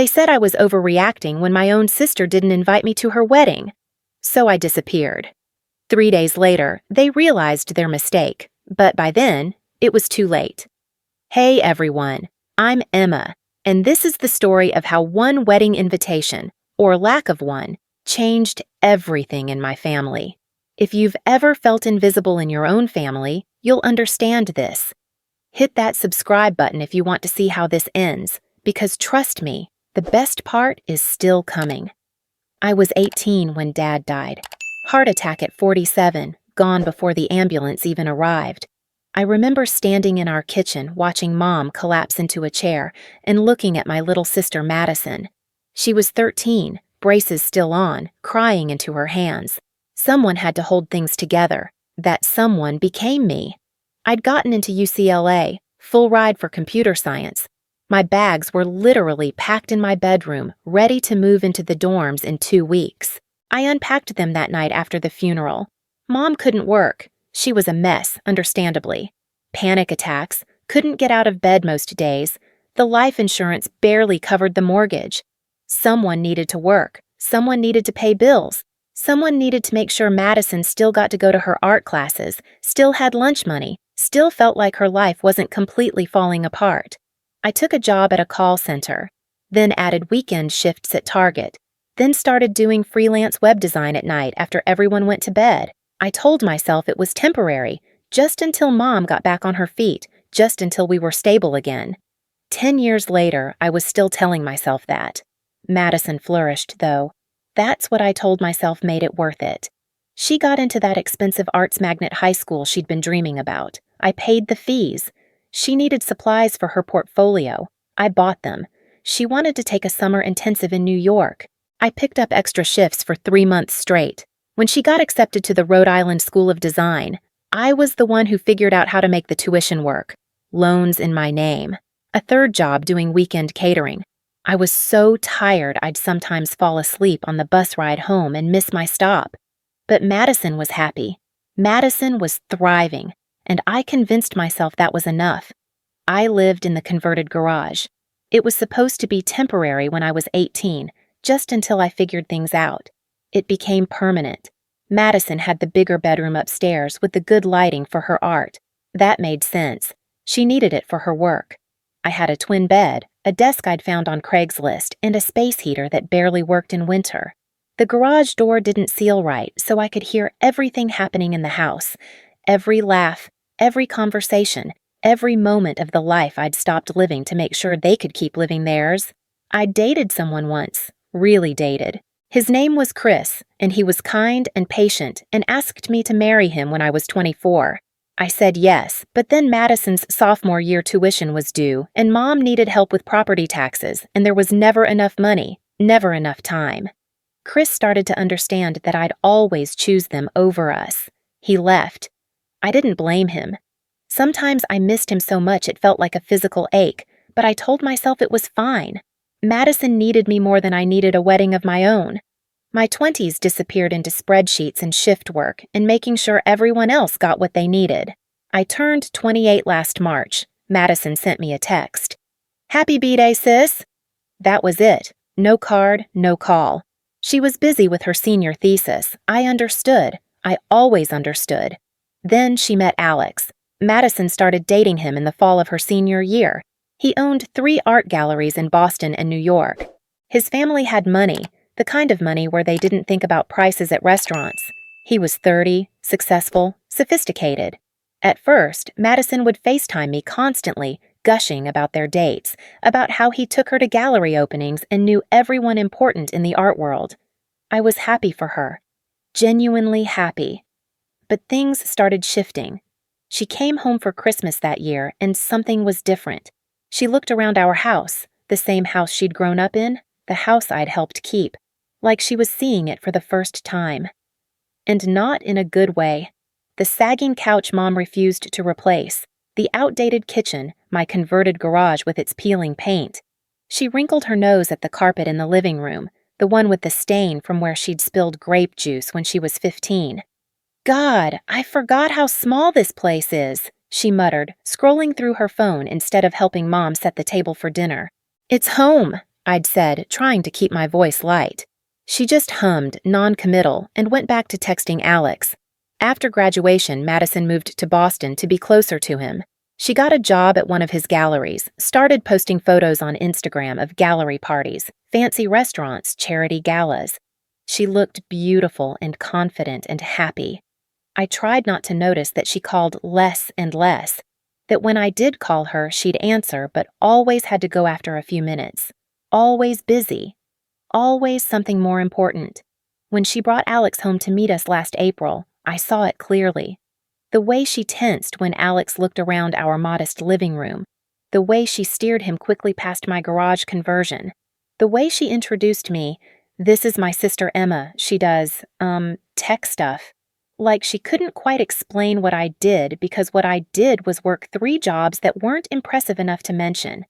They said I was overreacting when my own sister didn't invite me to her wedding. So I disappeared. 3 days later, they realized their mistake, but by then, it was too late. Hey everyone, I'm Emma, and this is the story of how one wedding invitation, or lack of one, changed everything in my family. If you've ever felt invisible in your own family, you'll understand this. Hit that subscribe button if you want to see how this ends, because trust me, the best part is still coming. I was 18 when Dad died. Heart attack at 47, gone before the ambulance even arrived. I remember standing in our kitchen watching Mom collapse into a chair and looking at my little sister Madison. She was 13, braces still on, crying into her hands. Someone had to hold things together. That someone became me. I'd gotten into UCLA, full ride for computer science. My bags were literally packed in my bedroom, ready to move into the dorms in 2 weeks. I unpacked them that night after the funeral. Mom couldn't work. She was a mess, understandably. Panic attacks, couldn't get out of bed most days. The life insurance barely covered the mortgage. Someone needed to work. Someone needed to pay bills. Someone needed to make sure Madison still got to go to her art classes, still had lunch money, still felt like her life wasn't completely falling apart. I took a job at a call center, then added weekend shifts at Target, then started doing freelance web design at night after everyone went to bed. I told myself it was temporary, just until Mom got back on her feet, just until we were stable again. 10 years later, I was still telling myself that. Madison flourished, though. That's what I told myself made it worth it. She got into that expensive arts magnet high school she'd been dreaming about. I paid the fees. She needed supplies for her portfolio. I bought them. She wanted to take a summer intensive in New York. I picked up extra shifts for 3 months straight. When she got accepted to the Rhode Island School of Design, I was the one who figured out how to make the tuition work. Loans in my name. A third job doing weekend catering. I was so tired I'd sometimes fall asleep on the bus ride home and miss my stop. But Madison was happy. Madison was thriving, and I convinced myself that was enough. I lived in the converted garage. It was supposed to be temporary when I was 18, just until I figured things out. It became permanent. Madison had the bigger bedroom upstairs with the good lighting for her art. That made sense. She needed it for her work. I had a twin bed, a desk I'd found on Craigslist, and a space heater that barely worked in winter. The garage door didn't seal right, so I could hear everything happening in the house. Every laugh, every conversation, every moment of the life I'd stopped living to make sure they could keep living theirs. I'd dated someone once, really dated. His name was Chris, and he was kind and patient and asked me to marry him when I was 24. I said yes, but then Madison's sophomore year tuition was due, and Mom needed help with property taxes, and there was never enough money, never enough time. Chris started to understand that I'd always choose them over us. He left. I didn't blame him. Sometimes I missed him so much it felt like a physical ache, but I told myself it was fine. Madison needed me more than I needed a wedding of my own. My 20s disappeared into spreadsheets and shift work and making sure everyone else got what they needed. I turned 28 last March. Madison sent me a text. "Happy B-Day, sis." That was it. No card, no call. She was busy with her senior thesis. I understood. I always understood. Then she met Alex. Madison started dating him in the fall of her senior year. He owned 3 art galleries in Boston and New York. His family had money, the kind of money where they didn't think about prices at restaurants. He was 30, successful, sophisticated. At first, Madison would FaceTime me constantly, gushing about their dates, about how he took her to gallery openings and knew everyone important in the art world. I was happy for her. Genuinely happy. But things started shifting. She came home for Christmas that year, and something was different. She looked around our house, the same house she'd grown up in, the house I'd helped keep, like she was seeing it for the first time. And not in a good way. The sagging couch Mom refused to replace, the outdated kitchen, my converted garage with its peeling paint. She wrinkled her nose at the carpet in the living room, the one with the stain from where she'd spilled grape juice when she was 15. "God, I forgot how small this place is," she muttered, scrolling through her phone instead of helping Mom set the table for dinner. "It's home. I'd said, trying to keep my voice light. She just hummed, non-committal, and went back to texting Alex. After graduation, Madison moved to Boston to be closer to him. She got a job at one of his galleries, started posting photos on Instagram of gallery parties, fancy restaurants, charity galas. She looked beautiful and confident and happy. I tried not to notice that she called less and less, that when I did call her, she'd answer, but always had to go after a few minutes. Always busy. Always something more important. When she brought Alex home to meet us last April, I saw it clearly. The way she tensed when Alex looked around our modest living room. The way she steered him quickly past my garage conversion. The way she introduced me, "This is my sister Emma, she does, tech stuff." Like she couldn't quite explain what I did because what I did was work 3 jobs that weren't impressive enough to mention.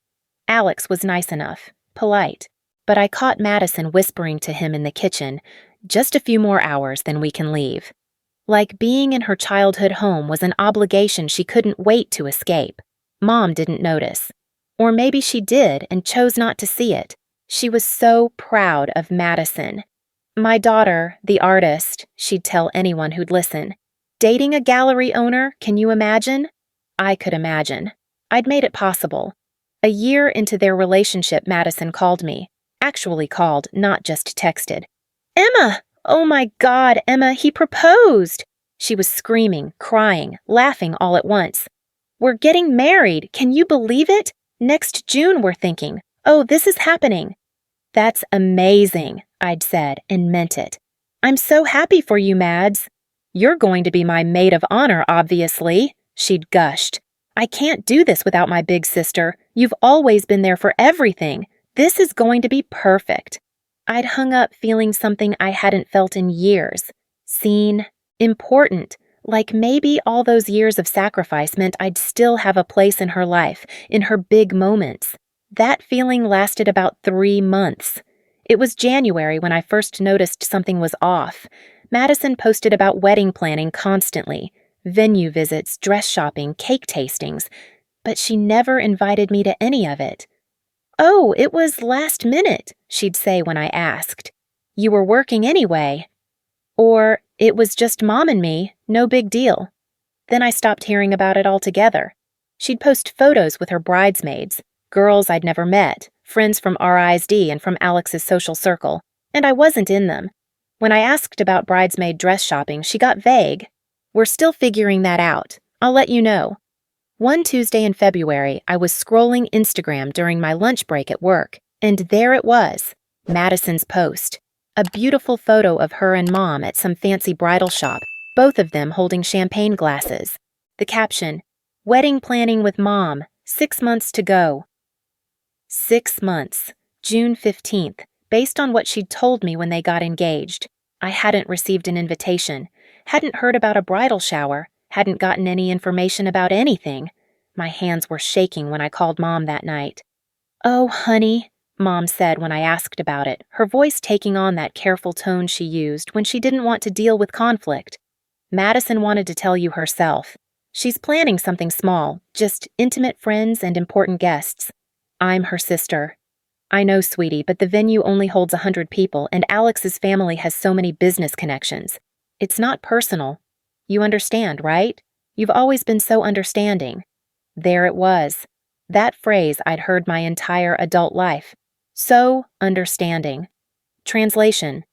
Alex was nice enough, polite, but I caught Madison whispering to him in the kitchen, "Just a few more hours, then we can leave." Like being in her childhood home was an obligation she couldn't wait to escape. Mom didn't notice. Or maybe she did and chose not to see it. She was so proud of Madison. "My daughter, the artist," she'd tell anyone who'd listen. "Dating a gallery owner, can you imagine?" I could imagine. I'd made it possible. A year into their relationship, Madison called me. Actually called, not just texted. "Emma! Oh my God, Emma, he proposed!" She was screaming, crying, laughing all at once. "We're getting married, can you believe it? Next June, we're thinking. Oh, this is happening." "That's amazing," I'd said, and meant it. "I'm so happy for you, Mads." "You're going to be my maid of honor, obviously," she'd gushed. "I can't do this without my big sister. You've always been there for everything. This is going to be perfect." I'd hung up feeling something I hadn't felt in years. Seen, important, like maybe all those years of sacrifice meant I'd still have a place in her life, in her big moments. That feeling lasted about 3 months. It was January when I first noticed something was off. Madison posted about wedding planning constantly, venue visits, dress shopping, cake tastings, but she never invited me to any of it. "Oh, it was last minute," she'd say when I asked. "You were working anyway." Or, "It was just Mom and me, no big deal." Then I stopped hearing about it altogether. She'd post photos with her bridesmaids, girls I'd never met, friends from RISD and from Alex's social circle, and I wasn't in them. When I asked about bridesmaid dress shopping, she got vague. "We're still figuring that out. I'll let you know." One Tuesday in February, I was scrolling Instagram during my lunch break at work, and there it was, Madison's post. A beautiful photo of her and Mom at some fancy bridal shop, both of them holding champagne glasses. The caption, "Wedding planning with Mom, 6 months to go." 6 months, June 15th, based on what she'd told me when they got engaged. I hadn't received an invitation, hadn't heard about a bridal shower, hadn't gotten any information about anything. My hands were shaking when I called Mom that night. "Oh, honey," Mom said when I asked about it, her voice taking on that careful tone she used when she didn't want to deal with conflict. "Madison wanted to tell you herself. She's planning something small, just intimate friends and important guests. I'm her sister." "I know, sweetie, but the venue only holds 100 people and Alex's family has so many business connections. It's not personal. You understand, right? You've always been so understanding." There it was. That phrase I'd heard my entire adult life. So understanding. Translation: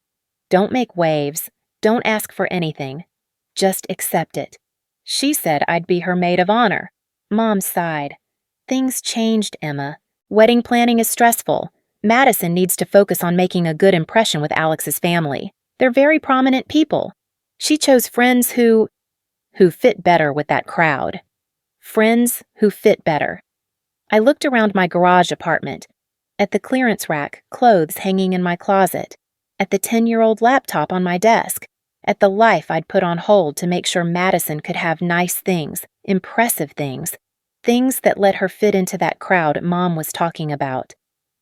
don't make waves, don't ask for anything. Just accept it. She said I'd be her maid of honor. Mom sighed. "Things changed, Emma. Wedding planning is stressful. Madison needs to focus on making a good impression with Alex's family. They're very prominent people. She chose friends who fit better with that crowd. Friends who fit better." I looked around my garage apartment, at the clearance rack, clothes hanging in my closet, at the 10-year-old laptop on my desk, at the life I'd put on hold to make sure Madison could have nice things, impressive things, things that let her fit into that crowd Mom was talking about.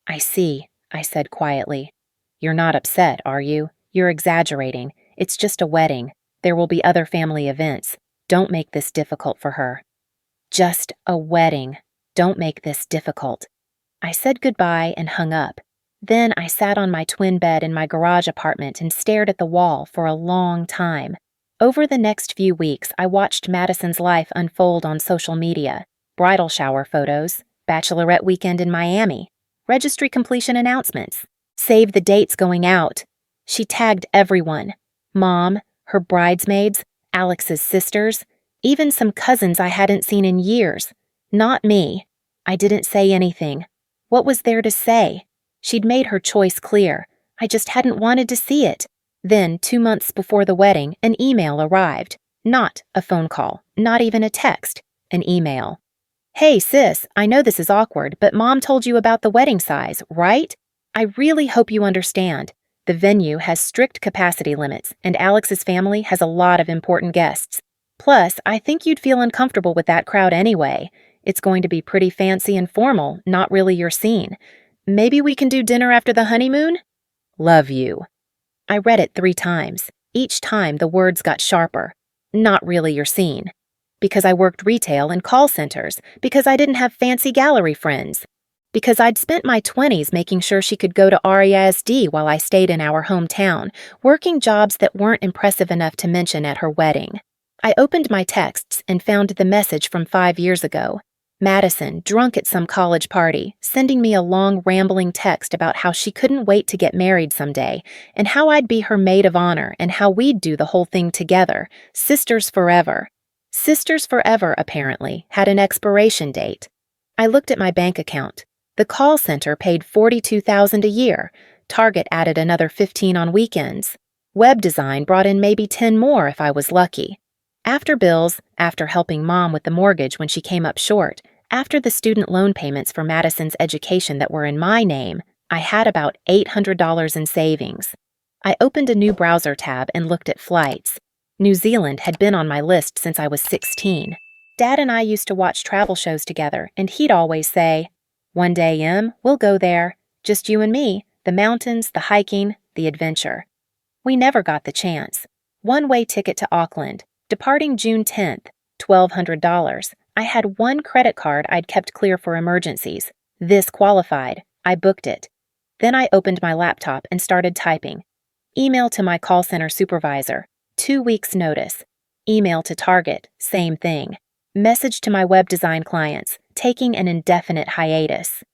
"I see," I said quietly. "You're not upset, are you? You're exaggerating. It's just a wedding. There will be other family events. Don't make this difficult for her." Just a wedding. Don't make this difficult. I said goodbye and hung up. Then I sat on my twin bed in my garage apartment and stared at the wall for a long time. Over the next few weeks, I watched Madison's life unfold on social media. Bridal shower photos, bachelorette weekend in Miami, registry completion announcements, save the dates going out. She tagged everyone. Mom, her bridesmaids, Alex's sisters, even some cousins I hadn't seen in years. Not me. I didn't say anything. What was there to say? She'd made her choice clear. I just hadn't wanted to see it. Then, 2 months before the wedding, an email arrived. Not a phone call, not even a text. An email. Hey sis, I know this is awkward, but Mom told you about the wedding size, right? I really hope you understand. The venue has strict capacity limits, and Alex's family has a lot of important guests. Plus, I think you'd feel uncomfortable with that crowd anyway. It's going to be pretty fancy and formal, not really your scene. Maybe we can do dinner after the honeymoon? Love you. I read it 3 times. Each time the words got sharper. Not really your scene. Because I worked retail and call centers. Because I didn't have fancy gallery friends. Because I'd spent my 20s making sure she could go to REISD while I stayed in our hometown, working jobs that weren't impressive enough to mention at her wedding. I opened my texts and found the message from 5 years ago. Madison, drunk at some college party, sending me a long, rambling text about how she couldn't wait to get married someday, and how I'd be her maid of honor, and how we'd do the whole thing together, sisters forever. Sisters forever, apparently, had an expiration date. I looked at my bank account. The call center paid $42,000 a year. Target added another 15 on weekends. Web design brought in maybe 10 more if I was lucky. After bills, after helping Mom with the mortgage when she came up short, after the student loan payments for Madison's education that were in my name, I had about $800 in savings. I opened a new browser tab and looked at flights. New Zealand had been on my list since I was 16. Dad and I used to watch travel shows together, and he'd always say, "One day, Em, we'll go there. Just you and me, the mountains, the hiking, the adventure." We never got the chance. One-way ticket to Auckland. Departing June 10th, $1,200. I had one credit card I'd kept clear for emergencies. This qualified. I booked it. Then I opened my laptop and started typing. Email to my call center supervisor. 2 weeks' notice. Email to Target. Same thing. Message to my web design clients. Taking an indefinite hiatus.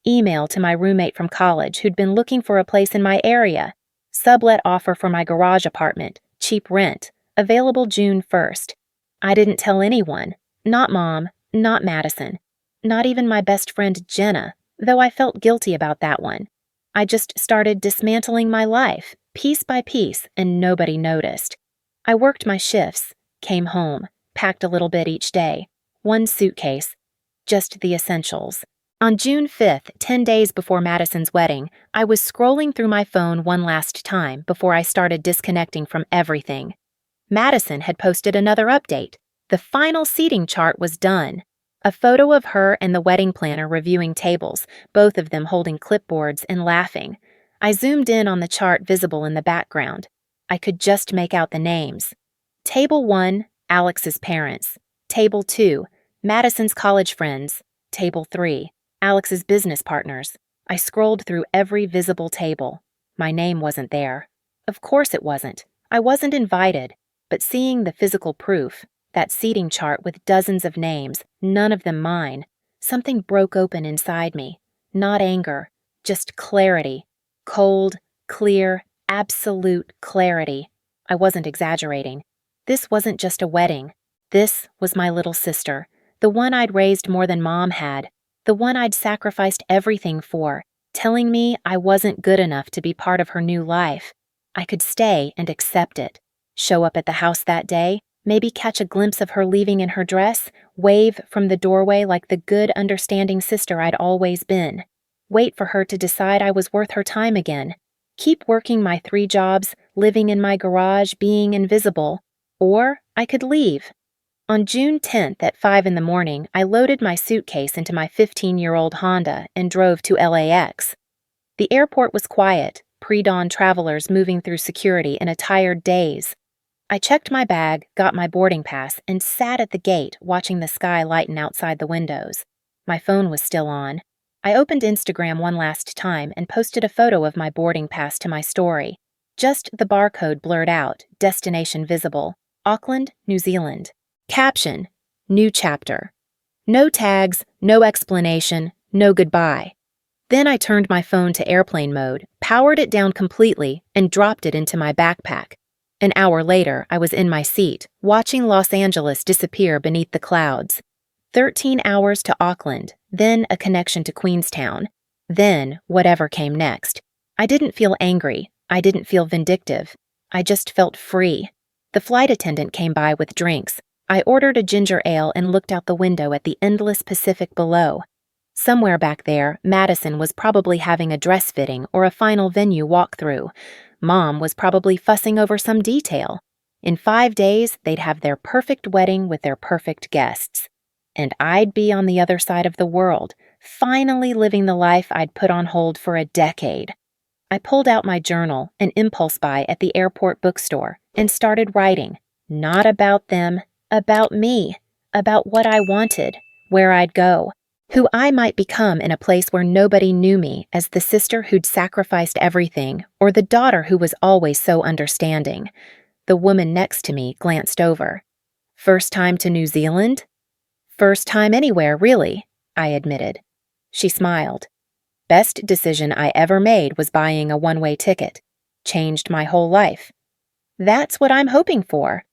Email to my roommate from college who'd been looking for a place in my area. Sublet offer for my garage apartment. Cheap rent. Available June 1st. I didn't tell anyone. Not Mom, not Madison. Not even my best friend Jenna, though I felt guilty about that one. I just started dismantling my life, piece by piece, and nobody noticed. I worked my shifts, came home, packed a little bit each day. 1 suitcase. Just the essentials. On June 5th, 10 days before Madison's wedding, I was scrolling through my phone one last time before I started disconnecting from everything. Madison had posted another update. The final seating chart was done. A photo of her and the wedding planner reviewing tables, both of them holding clipboards and laughing. I zoomed in on the chart visible in the background. I could just make out the names. Table 1, Alex's parents. Table 2, Madison's college friends. Table 3, Alex's business partners. I scrolled through every visible table. My name wasn't there. Of course it wasn't. I wasn't invited. But seeing the physical proof, that seating chart with dozens of names, none of them mine, something broke open inside me. Not anger, just clarity. Cold, clear, absolute clarity. I wasn't exaggerating. This wasn't just a wedding. This was my little sister, the one I'd raised more than Mom had, the one I'd sacrificed everything for, telling me I wasn't good enough to be part of her new life. I could stay and accept it. Show up at the house that day, maybe catch a glimpse of her leaving in her dress, wave from the doorway like the good, understanding sister I'd always been. Wait for her to decide I was worth her time again. Keep working my 3 jobs, living in my garage, being invisible. Or I could leave. On June 10th at 5 in the morning, I loaded my suitcase into my 15-year-old Honda and drove to LAX. The airport was quiet, pre-dawn travelers moving through security in a tired daze. I checked my bag, got my boarding pass, and sat at the gate watching the sky lighten outside the windows. My phone was still on. I opened Instagram one last time and posted a photo of my boarding pass to my story. Just the barcode blurred out, destination visible. Auckland, New Zealand. Caption: New chapter. No tags, no explanation, no goodbye. Then I turned my phone to airplane mode, powered it down completely, and dropped it into my backpack. An hour later, I was in my seat, watching Los Angeles disappear beneath the clouds. 13 hours to Auckland, then a connection to Queenstown. Then whatever came next. I didn't feel angry. I didn't feel vindictive. I just felt free. The flight attendant came by with drinks. I ordered a ginger ale and looked out the window at the endless Pacific below. Somewhere back there, Madison was probably having a dress fitting or a final venue walkthrough. Mom was probably fussing over some detail. In 5 days, they'd have their perfect wedding with their perfect guests. And I'd be on the other side of the world, finally living the life I'd put on hold for a decade. I pulled out my journal, an impulse buy at the airport bookstore, and started writing. Not about them, about me, about what I wanted, where I'd go, who I might become in a place where nobody knew me as the sister who'd sacrificed everything or the daughter who was always so understanding. The woman next to me glanced over. First time to New Zealand? First time anywhere, really, I admitted. She smiled. Best decision I ever made was buying a one-way ticket. Changed my whole life. That's what I'm hoping for.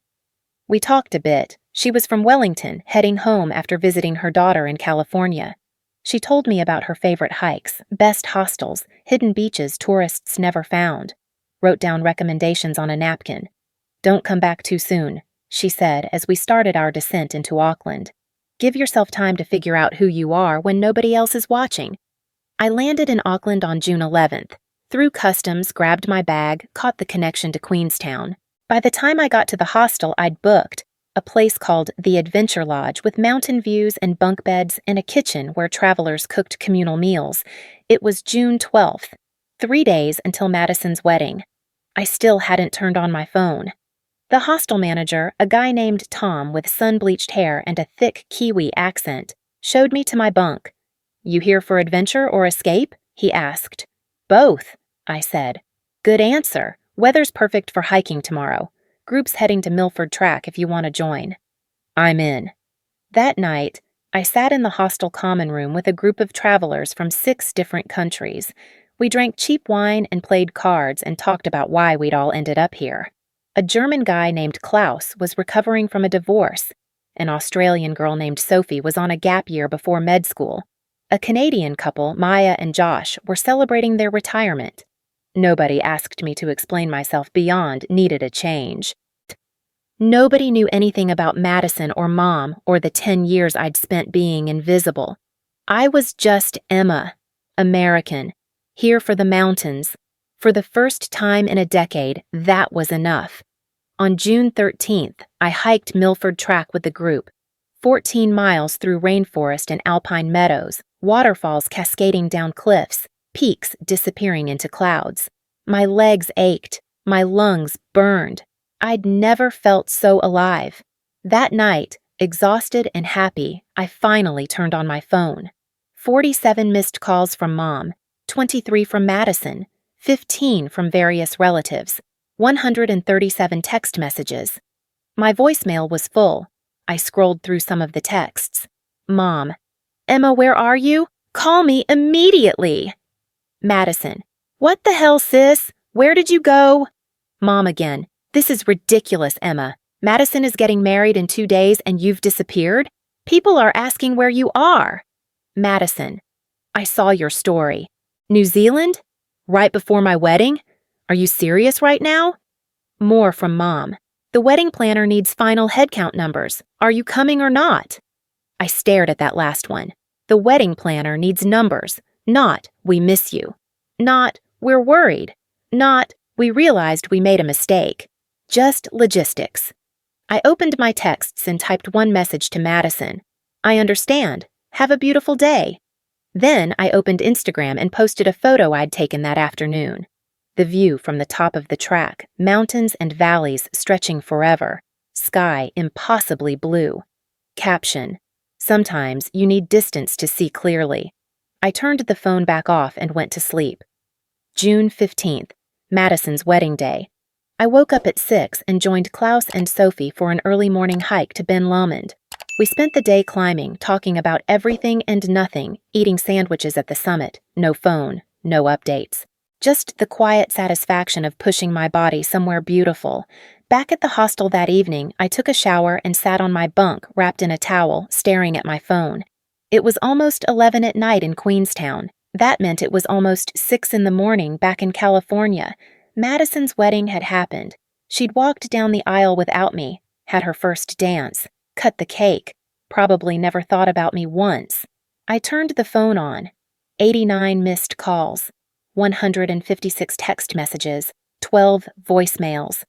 We talked a bit. She was from Wellington, heading home after visiting her daughter in California. She told me about her favorite hikes, best hostels, hidden beaches tourists never found. Wrote down recommendations on a napkin. Don't come back too soon, she said as we started our descent into Auckland. Give yourself time to figure out who you are when nobody else is watching. I landed in Auckland on June 11th. Through customs, grabbed my bag, caught the connection to Queenstown. By the time I got to the hostel I'd booked, a place called the Adventure Lodge with mountain views and bunk beds and a kitchen where travelers cooked communal meals, it was June 12th, 3 days until Madison's wedding. I still hadn't turned on my phone. The hostel manager, a guy named Tom with sun-bleached hair and a thick Kiwi accent, showed me to my bunk. You here for adventure or escape? He asked. Both, I said. Good answer. Weather's perfect for hiking tomorrow. Group's heading to Milford Track if you want to join. I'm in. That night, I sat in the hostel common room with a group of travelers from 6 different countries. We drank cheap wine and played cards and talked about why we'd all ended up here. A German guy named Klaus was recovering from a divorce. An Australian girl named Sophie was on a gap year before med school. A Canadian couple, Maya and Josh, were celebrating their retirement. Nobody asked me to explain myself beyond needed a change. Nobody knew anything about Madison or Mom or the 10 years I'd spent being invisible. I was just Emma, American, here for the mountains. For the first time in a decade, that was enough. On June 13th, I hiked Milford Track with the group, 14 miles through rainforest and alpine meadows, waterfalls cascading down cliffs, peaks disappearing into clouds. My legs ached, my lungs burned. I'd never felt so alive. That night, exhausted and happy, I finally turned on my phone. 47 missed calls from Mom, 23 from Madison, 15 from various relatives, 137 text messages. My voicemail was full. I scrolled through some of the texts. Mom, Emma, where are you? Call me immediately. Madison, what the hell, sis? Where did you go? Mom again, this is ridiculous, Emma. Madison is getting married in 2 days and you've disappeared? People are asking where you are. Madison, I saw your story. New Zealand? Right before my wedding? Are you serious right now? More from Mom. The wedding planner needs final headcount numbers. Are you coming or not? I stared at that last one. The wedding planner needs numbers, not we miss you. Not we're worried. Not we realized we made a mistake. Just logistics. I opened my texts and typed one message to Madison. I understand. Have a beautiful day. Then I opened Instagram and posted a photo I'd taken that afternoon. The view from the top of the track, mountains and valleys stretching forever, sky impossibly blue. Caption: sometimes you need distance to see clearly. I turned the phone back off and went to sleep. June 15th, Madison's wedding day. I woke up at 6 and joined Klaus and Sophie for an early morning hike to Ben Lomond. We spent the day climbing, talking about everything and nothing, eating sandwiches at the summit, no phone, no updates. Just the quiet satisfaction of pushing my body somewhere beautiful. Back at the hostel that evening, I took a shower and sat on my bunk wrapped in a towel, staring at my phone. It was almost 11 at night in Queenstown. That meant it was almost 6 in the morning back in California. Madison's wedding had happened. She'd walked down the aisle without me, had her first dance, cut the cake, probably never thought about me once. I turned the phone on. 89 missed calls, 156 text messages, 12 voicemails.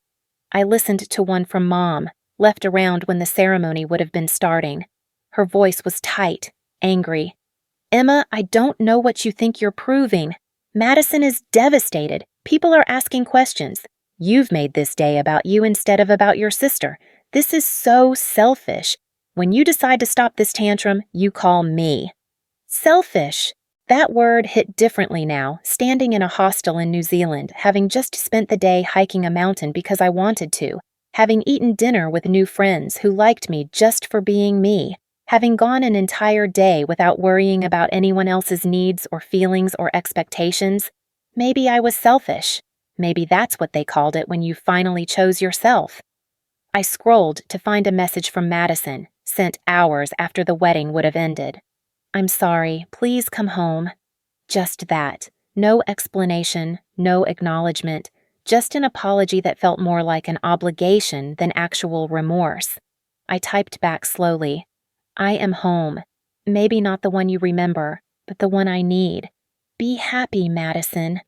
I listened to one from Mom, left around when the ceremony would have been starting. Her voice was tight, angry. "Emma, I don't know what you think you're proving. Madison is devastated. People are asking questions. You've made this day about you instead of about your sister. This is so selfish. When you decide to stop this tantrum, you call me." Selfish. That word hit differently now, standing in a hostel in New Zealand, having just spent the day hiking a mountain because I wanted to, having eaten dinner with new friends who liked me just for being me, having gone an entire day without worrying about anyone else's needs or feelings or expectations. Maybe I was selfish. Maybe that's what they called it when you finally chose yourself. I scrolled to find a message from Madison, sent hours after the wedding would have ended. "I'm sorry, please come home." Just that. No explanation, no acknowledgement, just an apology that felt more like an obligation than actual remorse. I typed back slowly. "I am home. Maybe not the one you remember, but the one I need. Be happy, Madison."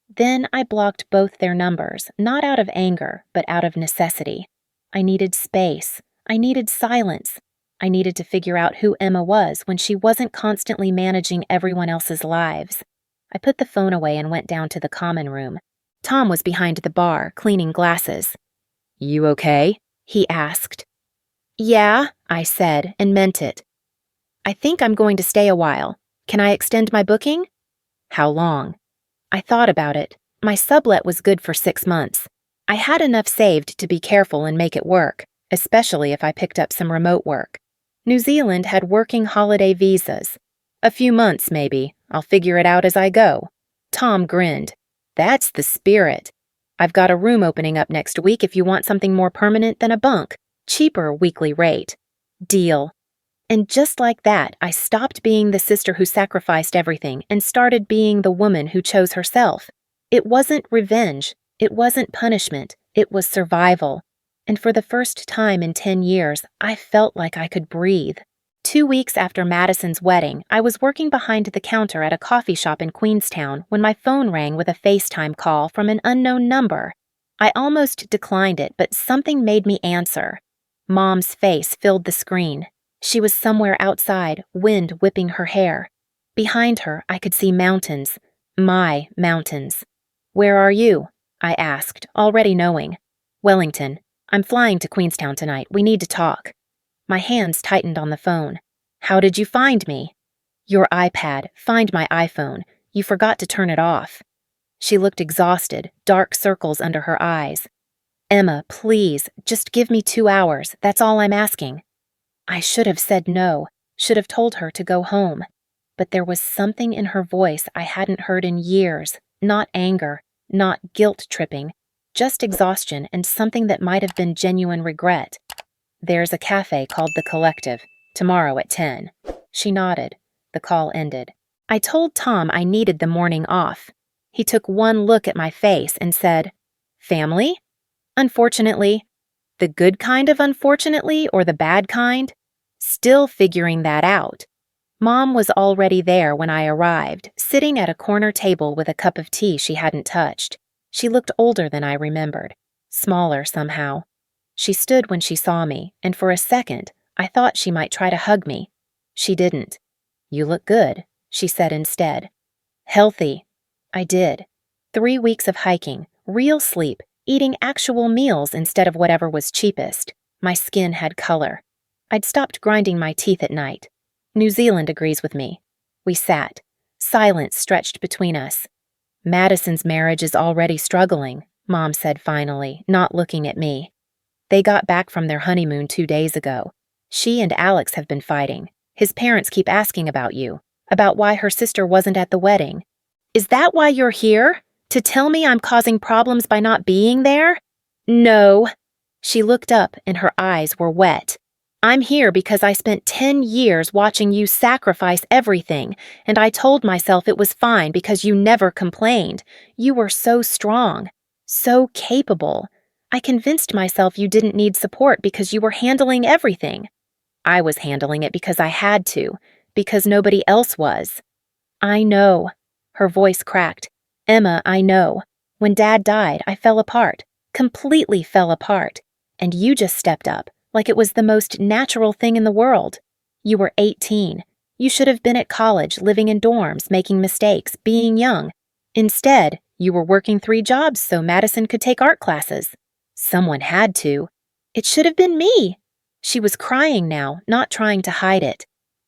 Then I blocked both their numbers, not out of anger, but out of necessity. I needed space. I needed silence. I needed to figure out who Emma was when she wasn't constantly managing everyone else's lives. I put the phone away and went down to the common room. Tom was behind the bar, cleaning glasses. "You okay?" he asked. "Yeah," I said, and meant it. "I think I'm going to stay a while. Can I extend my booking?" "How long?" I thought about it. My sublet was good for 6 months. I had enough saved to be careful and make it work, especially if I picked up some remote work. New Zealand had working holiday visas. "A few months, maybe. I'll figure it out as I go." Tom grinned. "That's the spirit. I've got a room opening up next week if you want something more permanent than a bunk. Cheaper weekly rate." Deal. And just like that, I stopped being the sister who sacrificed everything and started being the woman who chose herself. It wasn't revenge. It wasn't punishment. It was survival. And for the first time in 10 years, I felt like I could breathe. 2 weeks after Madison's wedding, I was working behind the counter at a coffee shop in Queenstown when my phone rang with a FaceTime call from an unknown number. I almost declined it, but something made me answer. Mom's face filled the screen. She was somewhere outside, wind whipping her hair. Behind her, I could see mountains. My mountains. "Where are you?" I asked, already knowing. "Wellington. I'm flying to Queenstown tonight. We need to talk." My hands tightened on the phone. "How did you find me?" "Your iPad. Find my iPhone. You forgot to turn it off." She looked exhausted, dark circles under her eyes. "Emma, please, just give me 2 hours. That's all I'm asking." I should have said no, should have told her to go home. But there was something in her voice I hadn't heard in years, not anger, not guilt-tripping, just exhaustion and something that might have been genuine regret. "There's a cafe called The Collective, tomorrow at 10. She nodded. The call ended. I told Tom I needed the morning off. He took one look at my face and said, "Family?" "Unfortunately." The good kind of unfortunately or the bad kind? Still figuring that out. Mom was already there when I arrived, sitting at a corner table with a cup of tea she hadn't touched. She looked older than I remembered, smaller somehow. She stood when she saw me, and for a second, I thought she might try to hug me. She didn't. "You look good," she said instead. "Healthy." I did. 3 weeks of hiking, real sleep, eating actual meals instead of whatever was cheapest. My skin had color. I'd stopped grinding my teeth at night. New Zealand agrees with me. We sat. Silence stretched between us. Madison's marriage is already struggling, Mom said finally, not looking at me. They got back from their honeymoon 2 days ago. She and Alex have been fighting. His parents keep asking about you, about why her sister wasn't at the wedding. Is that why you're here? To tell me I'm causing problems by not being there? No. She looked up and her eyes were wet. I'm here because I spent 10 years watching you sacrifice everything, and I told myself it was fine because you never complained. You were so strong, so capable. I convinced myself you didn't need support because you were handling everything. I was handling it because I had to, because nobody else was. I know. Her voice cracked. Emma, I know. When Dad died, I fell apart, completely fell apart, and you just stepped up, like it was the most natural thing in the world. You were 18. You should have been at college, living in dorms, making mistakes, being young. Instead, you were working 3 jobs so Madison could take art classes. Someone had to. It should have been me. She was crying now, not trying to hide it.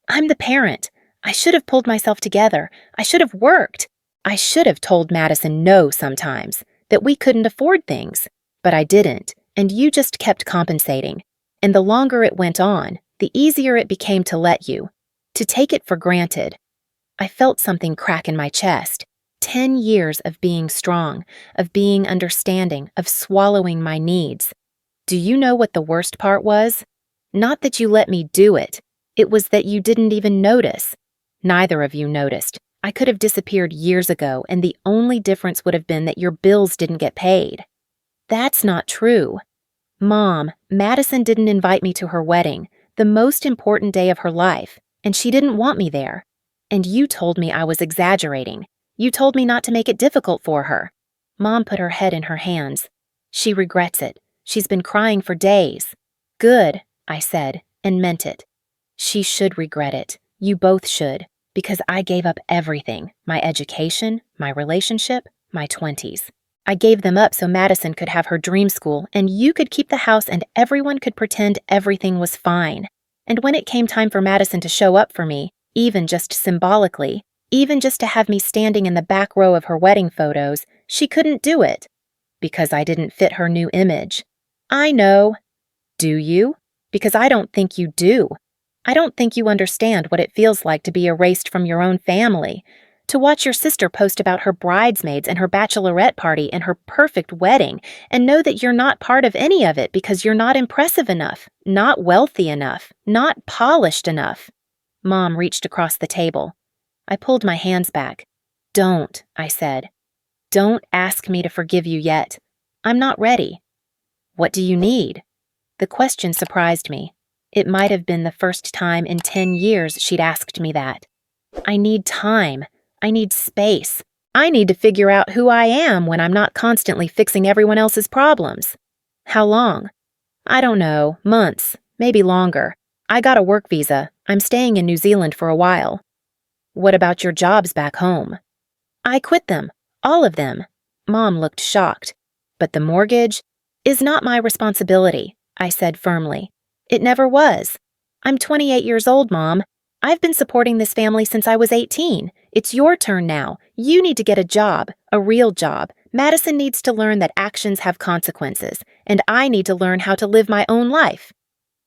I'm the parent. I should have pulled myself together. I should have worked. I should have told Madison no sometimes, that we couldn't afford things. But I didn't, and you just kept compensating. And the longer it went on, the easier it became to let you, to take it for granted. I felt something crack in my chest. 10 years of being strong, of being understanding, of swallowing my needs. Do you know what the worst part was? Not that you let me do it. It was that you didn't even notice. Neither of you noticed. I could have disappeared years ago, and the only difference would have been that your bills didn't get paid. That's not true. Mom, Madison didn't invite me to her wedding, the most important day of her life, and she didn't want me there. And you told me I was exaggerating. You told me not to make it difficult for her. Mom put her head in her hands. She regrets it. She's been crying for days. Good, I said, and meant it. She should regret it. You both should, because I gave up everything, my education, my relationship, my 20s. I gave them up so Madison could have her dream school and you could keep the house and everyone could pretend everything was fine. And when it came time for Madison to show up for me, even just symbolically, even just to have me standing in the back row of her wedding photos, she couldn't do it. Because I didn't fit her new image. I know. Do you? Because I don't think you do. I don't think you understand what it feels like to be erased from your own family. To watch your sister post about her bridesmaids and her bachelorette party and her perfect wedding and know that you're not part of any of it because you're not impressive enough, not wealthy enough, not polished enough. Mom reached across the table. I pulled my hands back. Don't, I said. Don't ask me to forgive you yet. I'm not ready. What do you need? The question surprised me. It might have been the first time in 10 years she'd asked me that. I need time. I need space. I need to figure out who I am when I'm not constantly fixing everyone else's problems. How long? I don't know. Months. Maybe longer. I got a work visa. I'm staying in New Zealand for a while. What about your jobs back home? I quit them. All of them. Mom looked shocked. But the mortgage is not my responsibility, I said firmly. It never was. I'm 28 years old, Mom. I've been supporting this family since I was 18. It's your turn now. You need to get a job, a real job. Madison needs to learn that actions have consequences, and I need to learn how to live my own life.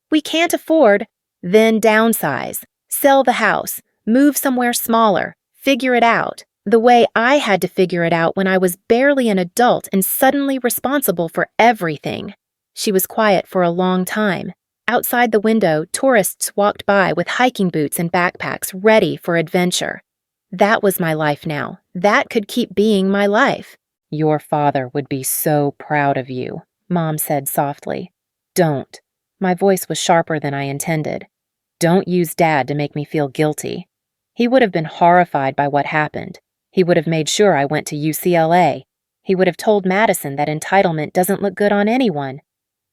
We can't afford, then downsize, sell the house, move somewhere smaller, figure it out, the way I had to figure it out when I was barely an adult and suddenly responsible for everything. She was quiet for a long time. Outside the window, tourists walked by with hiking boots and backpacks ready for adventure. That was my life now. That could keep being my life. Your father would be so proud of you, Mom said softly. Don't. My voice was sharper than I intended. Don't use Dad to make me feel guilty. He would have been horrified by what happened. He would have made sure I went to UCLA. He would have told Madison that entitlement doesn't look good on anyone.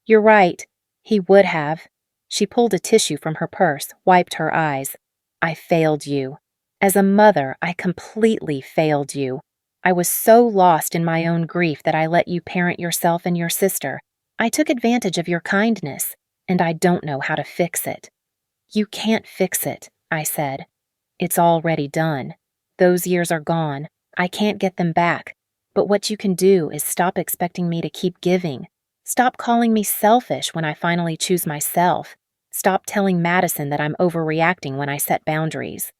You're right. He would have. She pulled a tissue from her purse, wiped her eyes. I failed you. As a mother, I completely failed you. I was so lost in my own grief that I let you parent yourself and your sister. I took advantage of your kindness, and I don't know how to fix it. You can't fix it, I said. It's already done. Those years are gone. I can't get them back. But what you can do is stop expecting me to keep giving. Stop calling me selfish when I finally choose myself. Stop telling Madison that I'm overreacting when I set boundaries.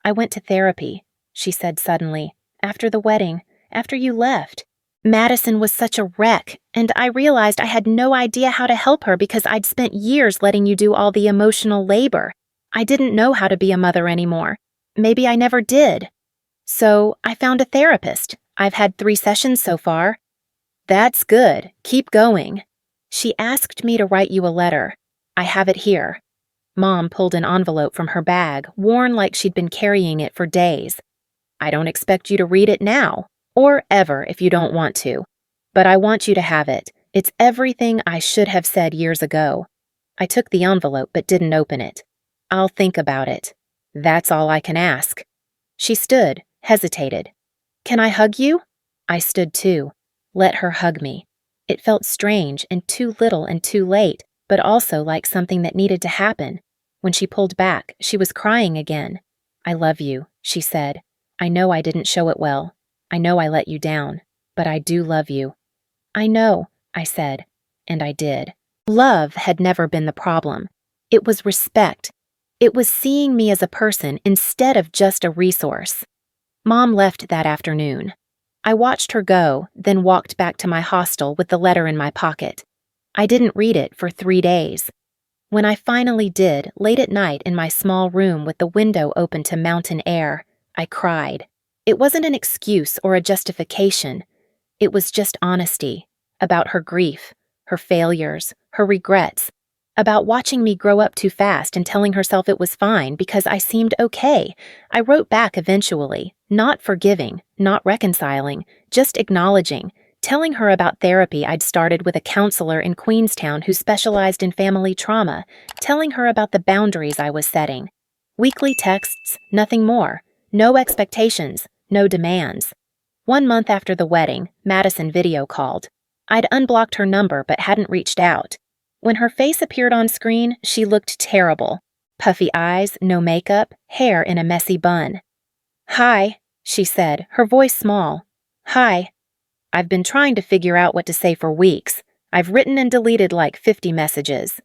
I went to therapy, she said suddenly, after the wedding, after you left. Madison was such a wreck, and I realized I had no idea how to help her because I'd spent years letting you do all the emotional labor. I didn't know how to be a mother anymore. Maybe I never did. So I found a therapist. I've had 3 sessions so far. That's good. Keep going. She asked me to write you a letter. I have it here. Mom pulled an envelope from her bag, worn like she'd been carrying it for days. I don't expect you to read it now, or ever if you don't want to. But I want you to have it. It's everything I should have said years ago. I took the envelope but didn't open it. I'll think about it. That's all I can ask. She stood, hesitated. Can I hug you? I stood too. Let her hug me. It felt strange and too little and too late, but also like something that needed to happen. When she pulled back, she was crying again. I love you, she said. I know I didn't show it well. I know I let you down, but I do love you. I know, I said, and I did. Love had never been the problem. It was respect. It was seeing me as a person instead of just a resource. Mom left that afternoon. I watched her go, then walked back to my hostel with the letter in my pocket. I didn't read it for 3 days. When I finally did, late at night in my small room with the window open to mountain air, I cried. It wasn't an excuse or a justification. It was just honesty about her grief, her failures, her regrets, about watching me grow up too fast and telling herself it was fine because I seemed okay. I wrote back eventually, not forgiving, not reconciling, just acknowledging, telling her about therapy I'd started with a counselor in Queenstown who specialized in family trauma, telling her about the boundaries I was setting. Weekly texts, nothing more. No expectations, no demands. 1 month after the wedding, Madison video called. I'd unblocked her number but hadn't reached out. When her face appeared on screen, she looked terrible. Puffy eyes, no makeup, hair in a messy bun. Hi, she said, her voice small. Hi. I've been trying to figure out what to say for weeks. I've written and deleted like 50 messages.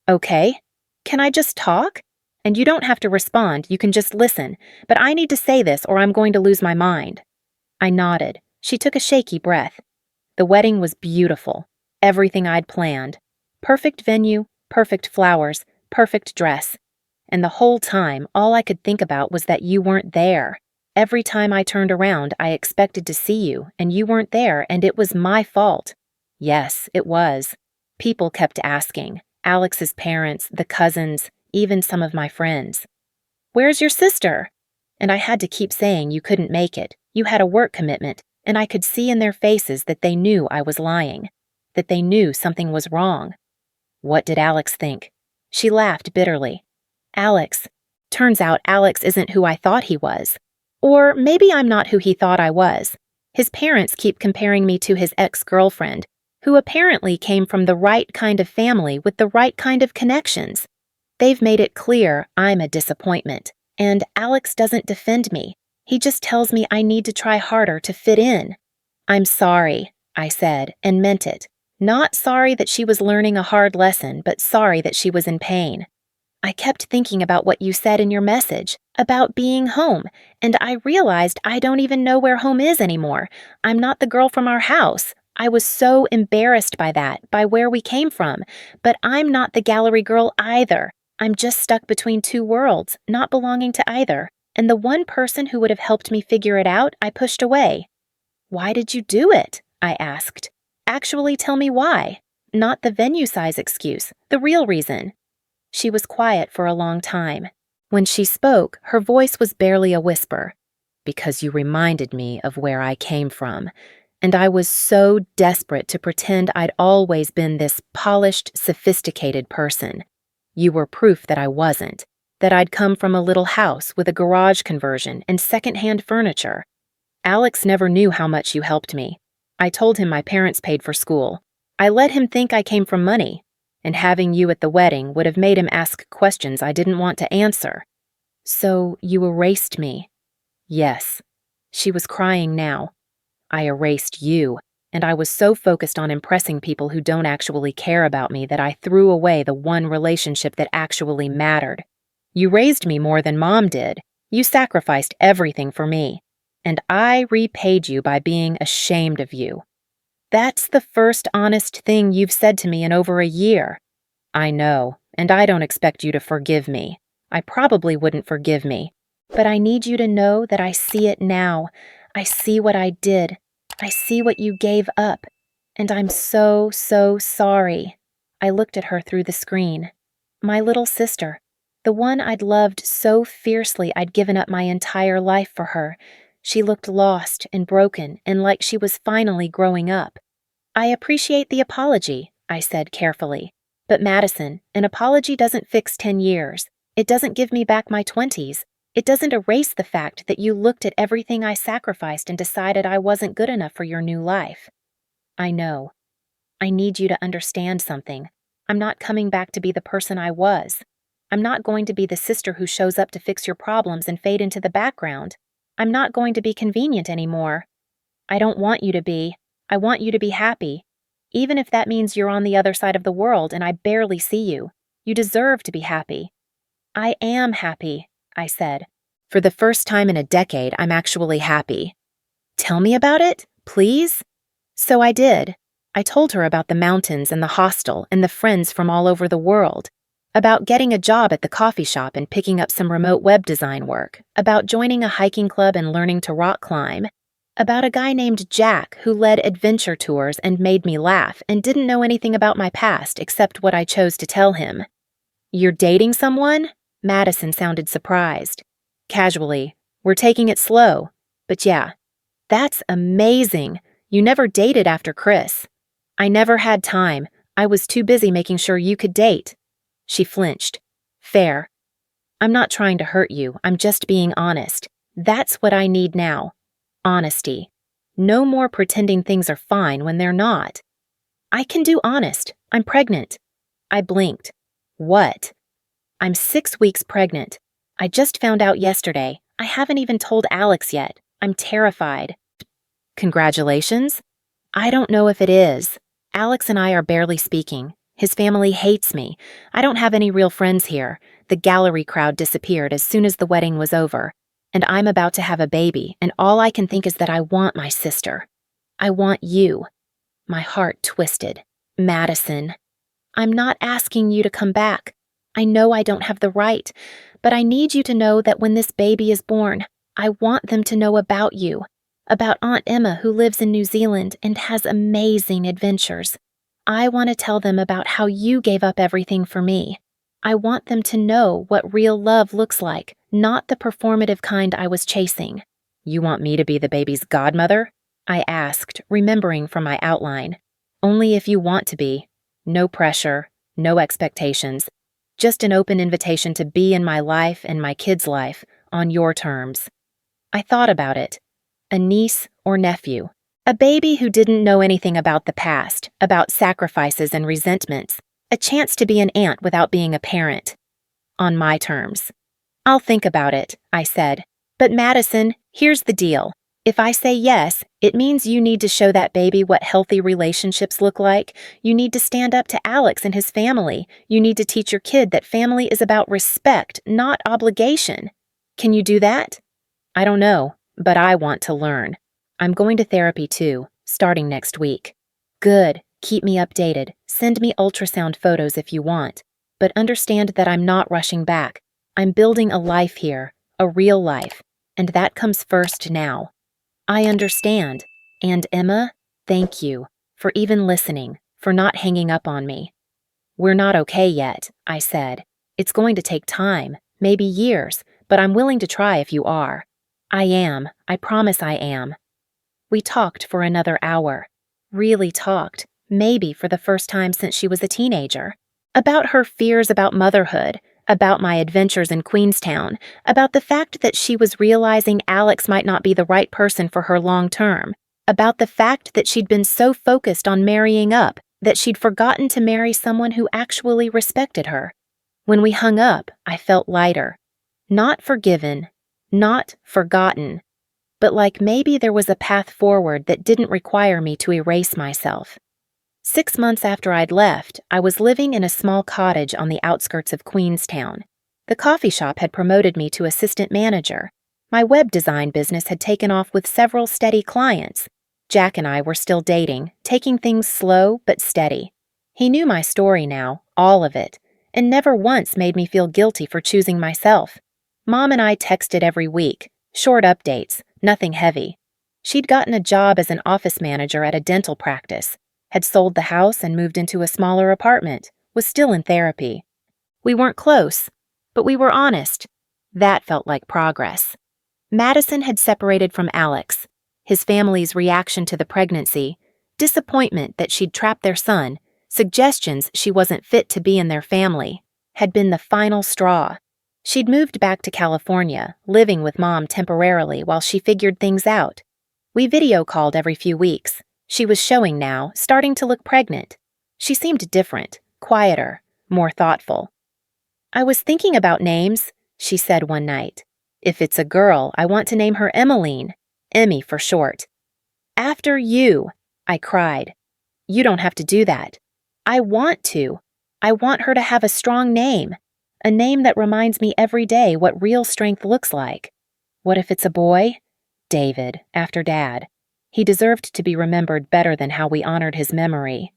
Okay. Can I just talk? And you don't have to respond, you can just listen. But I need to say this or I'm going to lose my mind. I nodded. She took a shaky breath. The wedding was beautiful. Everything I'd planned. Perfect venue, perfect flowers, perfect dress. And the whole time, all I could think about was that you weren't there. Every time I turned around, I expected to see you, and you weren't there, and it was my fault. Yes, it was. People kept asking. Alex's parents, the cousins, even some of my friends. Where's your sister? And I had to keep saying you couldn't make it. You had a work commitment, and I could see in their faces that they knew I was lying, that they knew something was wrong. What did Alex think? She laughed bitterly. Alex. Turns out Alex isn't who I thought he was. Or maybe I'm not who he thought I was. His parents keep comparing me to his ex-girlfriend, who apparently came from the right kind of family with the right kind of connections. They've made it clear I'm a disappointment, and Alex doesn't defend me. He just tells me I need to try harder to fit in. I'm sorry, I said, and meant it. Not sorry that she was learning a hard lesson, but sorry that she was in pain. I kept thinking about what you said in your message, about being home, and I realized I don't even know where home is anymore. I'm not the girl from our house. I was so embarrassed by that, by where we came from. But I'm not the gallery girl either. I'm just stuck between 2 worlds, not belonging to either. And the one person who would have helped me figure it out, I pushed away. Why did you do it? I asked. Actually tell me why. Not the venue size excuse, the real reason. She was quiet for a long time. When she spoke, her voice was barely a whisper. Because you reminded me of where I came from. And I was so desperate to pretend I'd always been this polished, sophisticated person. You were proof that I wasn't, that I'd come from a little house with a garage conversion and secondhand furniture. Alex never knew how much you helped me. I told him my parents paid for school. I let him think I came from money, and having you at the wedding would have made him ask questions I didn't want to answer. So you erased me. Yes. She was crying now. I erased you, and I was so focused on impressing people who don't actually care about me that I threw away the one relationship that actually mattered. You raised me more than Mom did. You sacrificed everything for me, and I repaid you by being ashamed of you. That's the first honest thing you've said to me in over a year. I know, and I don't expect you to forgive me. I probably wouldn't forgive me. But I need you to know that I see it now. I see what I did. I see what you gave up. And I'm so, so sorry. I looked at her through the screen. My little sister. The one I'd loved so fiercely I'd given up my entire life for her. She looked lost and broken and like she was finally growing up. I appreciate the apology, I said carefully. But Madison, an apology doesn't fix 10 years. It doesn't give me back my 20s. It doesn't erase the fact that you looked at everything I sacrificed and decided I wasn't good enough for your new life. I know. I need you to understand something. I'm not coming back to be the person I was. I'm not going to be the sister who shows up to fix your problems and fade into the background. I'm not going to be convenient anymore. I don't want you to be. I want you to be happy. Even if that means you're on the other side of the world and I barely see you. You deserve to be happy. I am happy, I said. For the first time in a decade, I'm actually happy. Tell me about it, please? So I did. I told her about the mountains and the hostel and the friends from all over the world, about getting a job at the coffee shop and picking up some remote web design work, about joining a hiking club and learning to rock climb, about a guy named Jack who led adventure tours and made me laugh and didn't know anything about my past except what I chose to tell him. You're dating someone? Madison sounded surprised. Casually, we're taking it slow. But yeah, that's amazing. You never dated after Chris. I never had time. I was too busy making sure you could date. She flinched. Fair. I'm not trying to hurt you. I'm just being honest. That's what I need now. Honesty. No more pretending things are fine when they're not. I can do honest. I'm pregnant. I blinked. What? I'm 6 weeks pregnant. I just found out yesterday. I haven't even told Alex yet. I'm terrified. Congratulations? I don't know if it is. Alex and I are barely speaking. His family hates me. I don't have any real friends here. The gallery crowd disappeared as soon as the wedding was over. And I'm about to have a baby, and all I can think is that I want my sister. I want you. My heart twisted. Madison. I'm not asking you to come back. I know I don't have the right, but I need you to know that when this baby is born, I want them to know about you, about Aunt Emma who lives in New Zealand and has amazing adventures. I want to tell them about how you gave up everything for me. I want them to know what real love looks like, not the performative kind I was chasing. You want me to be the baby's godmother? I asked, remembering from my outline. Only if you want to be. No pressure, no expectations. Just an open invitation to be in my life and my kid's life, on your terms. I thought about it. A niece or nephew. A baby who didn't know anything about the past, about sacrifices and resentments. A chance to be an aunt without being a parent. On my terms. I'll think about it, I said. But Madison, here's the deal. If I say yes, it means you need to show that baby what healthy relationships look like. You need to stand up to Alex and his family. You need to teach your kid that family is about respect, not obligation. Can you do that? I don't know, but I want to learn. I'm going to therapy too, starting next week. Good. Keep me updated. Send me ultrasound photos if you want. But understand that I'm not rushing back. I'm building a life here, a real life, and that comes first now. I understand. And Emma, thank you for even listening, for not hanging up on me. We're not okay yet, I said. It's going to take time, maybe years, but I'm willing to try if you are. I am. I promise I am. We talked for another hour. Really talked, maybe for the first time since she was a teenager. About her fears about motherhood, about my adventures in Queenstown, about the fact that she was realizing Alex might not be the right person for her long term, about the fact that she'd been so focused on marrying up that she'd forgotten to marry someone who actually respected her. When we hung up, I felt lighter. Not forgiven, Not forgotten, but like maybe there was a path forward that didn't require me to erase myself. 6 months after I'd left, I was living in a small cottage on the outskirts of Queenstown. The coffee shop had promoted me to assistant manager. My web design business had taken off with several steady clients. Jack and I were still dating, taking things slow but steady. He knew my story now, all of it, and never once made me feel guilty for choosing myself. Mom and I texted every week, short updates, nothing heavy. She'd gotten a job as an office manager at a dental practice, had sold the house and moved into a smaller apartment, was still in therapy. We weren't close, but we were honest. That felt like progress. Madison had separated from Alex. His family's reaction to the pregnancy, disappointment that she'd trapped their son, suggestions she wasn't fit to be in their family, had been the final straw. She'd moved back to California, living with Mom temporarily while she figured things out. We video called every few weeks. She was showing now, starting to look pregnant. She seemed different, quieter, more thoughtful. "I was thinking about names," she said one night. "If it's a girl, I want to name her Emmeline, Emmy for short." "After you," I cried. "You don't have to do that." "I want to. I want her to have a strong name, a name that reminds me every day what real strength looks like." "What if it's a boy?" "David, after Dad. He deserved to be remembered better than how we honored his memory.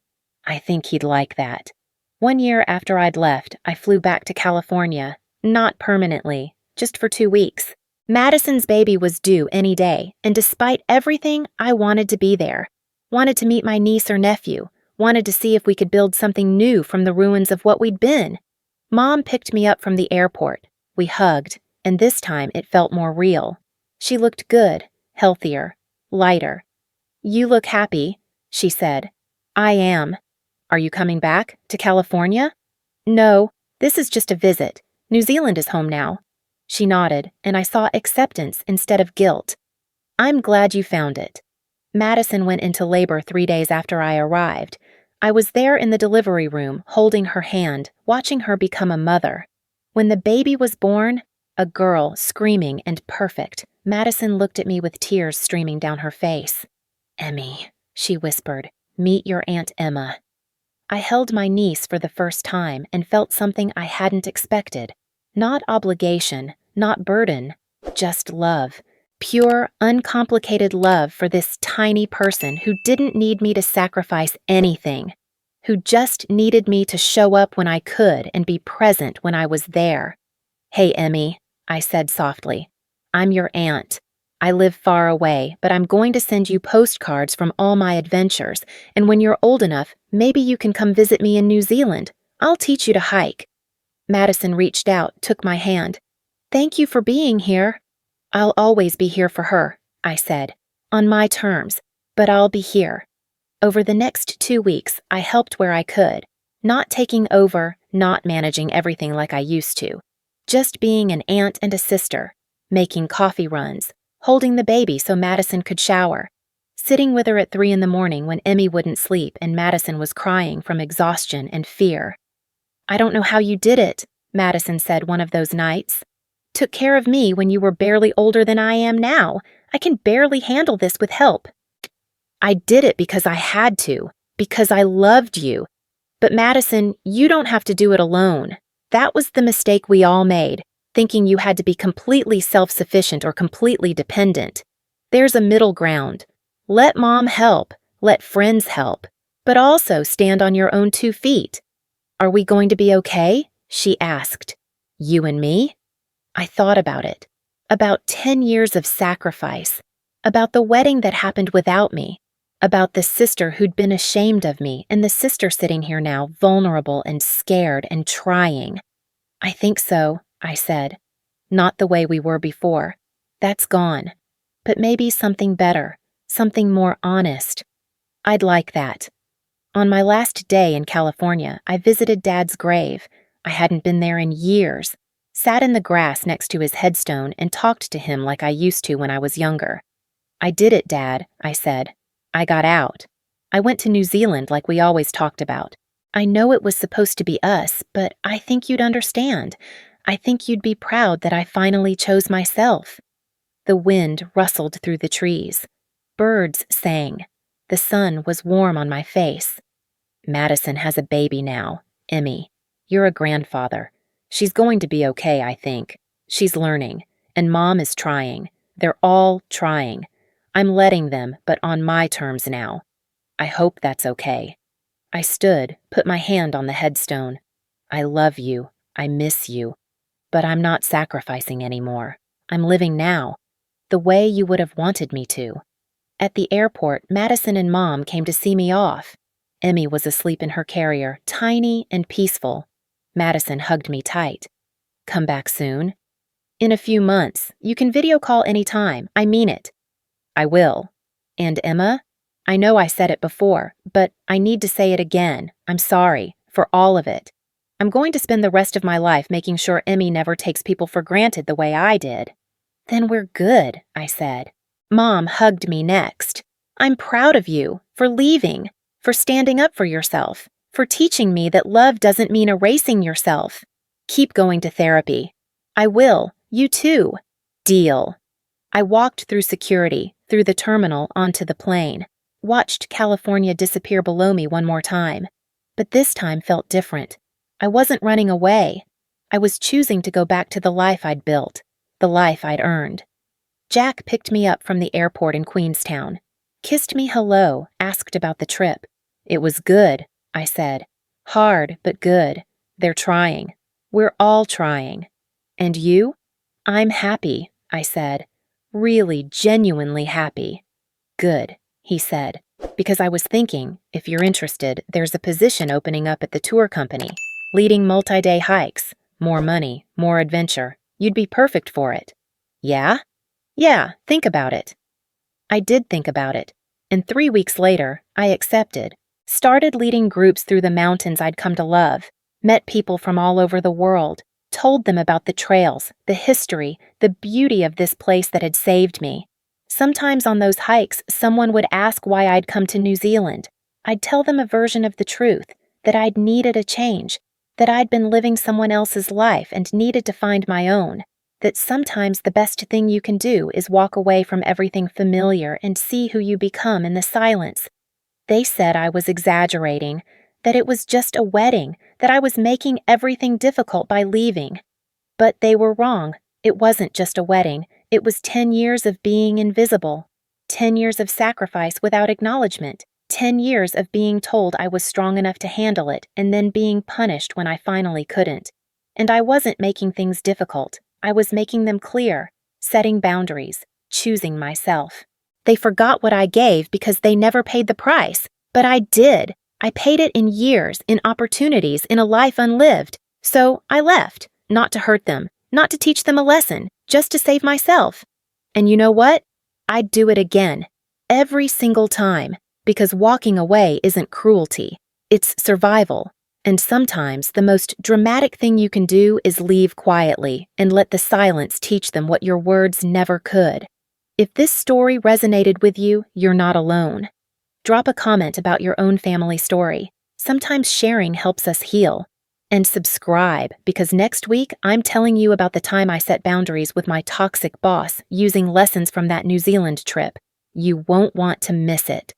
I think he'd like that." 1 year after I'd left, I flew back to California, not permanently, just for 2 weeks. Madison's baby was due any day, and despite everything, I wanted to be there. Wanted to meet my niece or nephew, wanted to see if we could build something new from the ruins of what we'd been. Mom picked me up from the airport. We hugged, and this time it felt more real. She looked good, healthier, lighter. "You look happy," she said. "I am." "Are you coming back, to California?" "No, this is just a visit. New Zealand is home now." She nodded, and I saw acceptance instead of guilt. "I'm glad you found it." Madison went into labor 3 days after I arrived. I was there in the delivery room, holding her hand, watching her become a mother. When the baby was born, a girl, screaming and perfect, Madison looked at me with tears streaming down her face. "Emmy," she whispered, "meet your Aunt Emma." I held my niece for the first time and felt something I hadn't expected. Not obligation, not burden, just love. Pure, uncomplicated love for this tiny person who didn't need me to sacrifice anything, who just needed me to show up when I could and be present when I was there. "Hey, Emmy," I said softly. "I'm your aunt. I live far away, but I'm going to send you postcards from all my adventures, and when you're old enough, maybe you can come visit me in New Zealand. I'll teach you to hike." Madison reached out, took my hand. "Thank you for being here." "I'll always be here for her," I said, "on my terms, but I'll be here." Over the next 2 weeks, I helped where I could, not taking over, not managing everything like I used to, just being an aunt and a sister, making coffee runs, holding the baby so Madison could shower, sitting with her at 3 in the morning when Emmy wouldn't sleep and Madison was crying from exhaustion and fear. "I don't know how you did it," Madison said one of those nights. "Took care of me when you were barely older than I am now. I can barely handle this with help." "I did it because I had to, because I loved you. But Madison, you don't have to do it alone. That was the mistake we all made, thinking you had to be completely self-sufficient or completely dependent. There's a middle ground. Let Mom help, let friends help, but also stand on your own 2 feet. "Are we going to be okay?" she asked. "You and me?" I thought about it. About 10 years of sacrifice. About the wedding that happened without me. About the sister who'd been ashamed of me and the sister sitting here now, vulnerable and scared and trying. "I think so," I said. "Not the way we were before. That's gone. But maybe something better, something more honest. I'd like that." On my last day in California, I visited Dad's grave. I hadn't been there in years. Sat in the grass next to his headstone and talked to him like I used to when I was younger. "I did it, Dad," I said. "I got out. I went to New Zealand like we always talked about. I know it was supposed to be us, but I think you'd understand. I think you'd be proud that I finally chose myself." The wind rustled through the trees. Birds sang. The sun was warm on my face. Madison has a baby now, Emmy. You're a grandfather. She's going to be okay, I think. She's learning, and Mom is trying. They're all trying. I'm letting them, but on my terms now. I hope that's okay. I stood, put my hand on the headstone. I love you. I miss you. But I'm not sacrificing anymore. I'm living now, the way you would have wanted me to. At the airport, Madison and Mom came to see me off. Emmy was asleep in her carrier, tiny and peaceful. Madison hugged me tight. Come back soon? In a few months. You can video call anytime. I mean it. I will. And Emma? I know I said it before, but I need to say it again. I'm sorry for all of it. I'm going to spend the rest of my life making sure Emmy never takes people for granted the way I did. Then we're good, I said. Mom hugged me next. I'm proud of you for leaving, for standing up for yourself, for teaching me that love doesn't mean erasing yourself. Keep going to therapy. I will. You too. Deal. I walked through security, through the terminal, onto the plane, watched California disappear below me one more time. But this time felt different. I wasn't running away. I was choosing to go back to the life I'd built, the life I'd earned. Jack picked me up from the airport in Queenstown, kissed me hello, asked about the trip. It was good, I said. Hard, but good. They're trying. We're all trying. And you? I'm happy, I said. Really, genuinely happy. Good, he said, because I was thinking, if you're interested, there's a position opening up at the tour company, leading multi-day hikes, more money, more adventure. You'd be perfect for it. Yeah? Yeah, think about it. I did think about it, and 3 weeks later, I accepted, started leading groups through the mountains I'd come to love, met people from all over the world, told them about the trails, the history, the beauty of this place that had saved me. Sometimes on those hikes, someone would ask why I'd come to New Zealand. I'd tell them a version of the truth, that I'd needed a change, that I'd been living someone else's life and needed to find my own, that sometimes the best thing you can do is walk away from everything familiar and see who you become in the silence. They said I was exaggerating, that it was just a wedding, that I was making everything difficult by leaving. But they were wrong. It wasn't just a wedding. It was 10 years of being invisible, 10 years of sacrifice without acknowledgement, 10 years of being told I was strong enough to handle it and then being punished when I finally couldn't. And I wasn't making things difficult. I was making them clear, setting boundaries, choosing myself. They forgot what I gave because they never paid the price, but I did. I paid it in years, in opportunities, in a life unlived. So I left, not to hurt them, not to teach them a lesson, just to save myself. And you know what? I'd do it again, every single time, because walking away isn't cruelty, it's survival. And sometimes the most dramatic thing you can do is leave quietly and let the silence teach them what your words never could. If this story resonated with you, you're not alone. Drop a comment about your own family story. Sometimes sharing helps us heal. And subscribe, because next week I'm telling you about the time I set boundaries with my toxic boss using lessons from that New Zealand trip. You won't want to miss it.